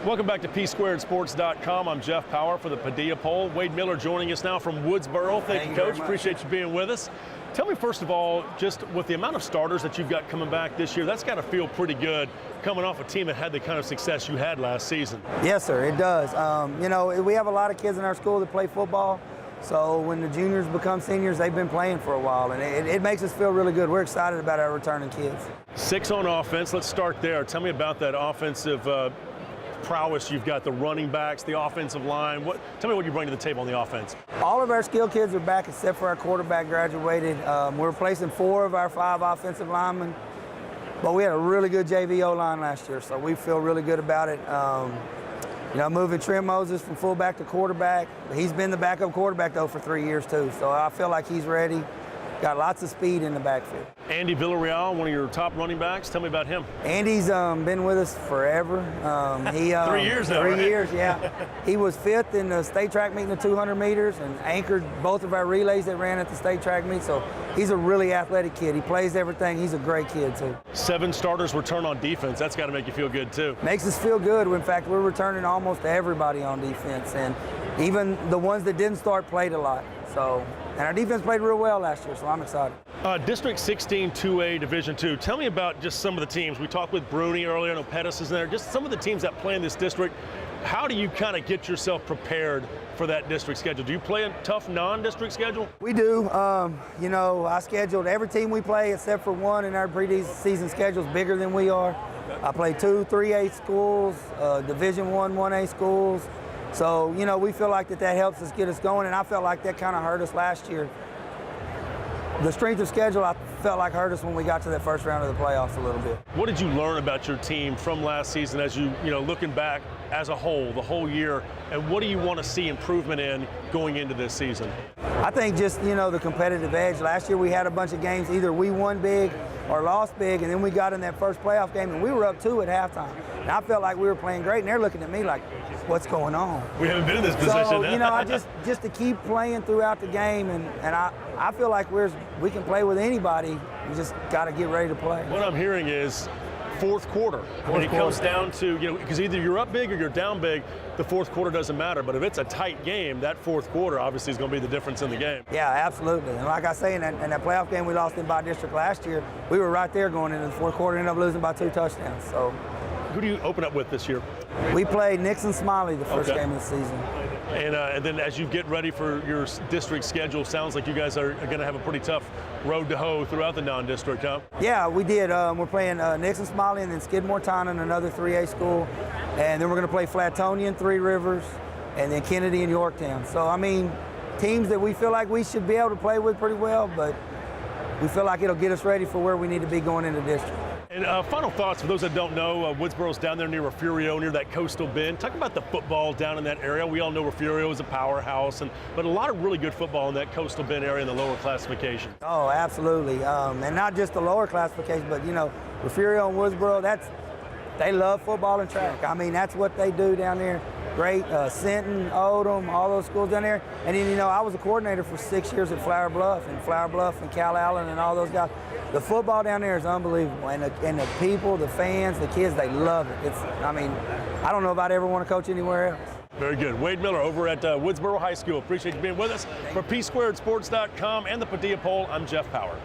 Welcome back to PSquaredSports.com. I'm Jeff Power for the Padilla Poll. Wade Miller joining us now from Woodsboro. Thank you, Coach. Appreciate you being with us. Tell me, first of all, just with the amount of starters that you've got coming back this year, that's got to feel pretty good coming off a team that had the kind of success you had last season. Yes, sir, it does. You know, we have a lot of kids in our school that play football. So when the juniors become seniors, they've been playing for a while, and it makes us feel really good. We're excited about our returning kids. 6 on offense. Let's start there. Tell me about that offensive prowess you've got, the running backs, the offensive line. Tell me what you bring to the table on the offense. All of our skill kids are back except for our quarterback graduated. We're replacing 4 of our 5 offensive linemen, but we had a really good JV O-line last year, so we feel really good about it. You know, moving Trent Moses from fullback to quarterback. He's been the backup quarterback, though, for 3 years, too, so I feel like he's ready. Got lots of speed in the backfield. Andy Villarreal, one of your top running backs. Tell me about him. Andy's been with us forever. 3 years now, 3 right? years, yeah. He was 5th in the state track meet in the 200 meters and anchored both of our relays that ran at the state track meet. So he's a really athletic kid. He plays everything. He's a great kid, too. 7 starters return on defense. That's got to make you feel good, too. Makes us feel good. In fact, we're returning almost everybody on defense. And even the ones that didn't start played a lot. And our defense played real well last year, so I'm excited. District 16 2A Division II. Tell me about just some of the teams. We talked with Bruni earlier. I know Pettis is in there. Just some of the teams that play in this district. How do you kind of get yourself prepared for that district schedule? Do you play a tough non-district schedule? We do. You know, I scheduled every team we play except for one, and our preseason schedule is bigger than we are. I play 2 3A schools, Division I 1A schools. So, you know, we feel like that helps us get us going, and I felt like that kind of hurt us last year. The strength of schedule, I felt like hurt us when we got to that first round of the playoffs a little bit. What did you learn about your team from last season as you know, looking back as a whole, the whole year, and what do you want to see improvement in going into this season? I think just, you know, the competitive edge. Last year we had a bunch of games, either we won big or lost big, and then we got in that first playoff game, and we were up 2 at halftime. And I felt like we were playing great, and they're looking at me like, what's going on? We haven't been in this position. So, you know, I just to keep playing throughout the game, and I feel like we can play with anybody. We just got to get ready to play. What I'm hearing is fourth quarter. When it comes down to, you know, because either you're up big or you're down big, the fourth quarter doesn't matter. But if it's a tight game, that fourth quarter obviously is going to be the difference in the game. Yeah, absolutely. And like I say, in that playoff game we lost in by district last year, we were right there going into the fourth quarter, ended up losing by 2 touchdowns. So, who do you open up with this year? We played Nixon Smiley the first game of the season. And then as you get ready for your district schedule, sounds like you guys are going to have a pretty tough road to hoe throughout the non-district, huh? Yeah, we did. We're playing Nixon Smiley and then Skidmore Tynan, another 3A school. And then we're going to play Flatonian, 3 Rivers, and then Kennedy and Yorktown. So, I mean, teams that we feel like we should be able to play with pretty well, but we feel like it'll get us ready for where we need to be going into district. And final thoughts for those that don't know, Woodsboro's down there near Refugio, near that coastal bend. Talk about the football down in that area. We all know Refugio is a powerhouse, but a lot of really good football in that coastal bend area in the lower classification. Oh, absolutely. And not just the lower classification, but, you know, Refugio and Woodsboro, they love football and track. I mean, that's what they do down there. Great. Sinton, Odom, all those schools down there. And then, you know, I was a coordinator for 6 years at Flower Bluff and Cal Allen and all those guys. The football down there is unbelievable, and the people, the fans, the kids, they love it. I mean, I don't know if I'd ever want to coach anywhere else. Very good. Wade Miller over at Woodsboro High School. Appreciate you being with us. For PSquaredSports.com and the Padilla Poll, I'm Jeff Power.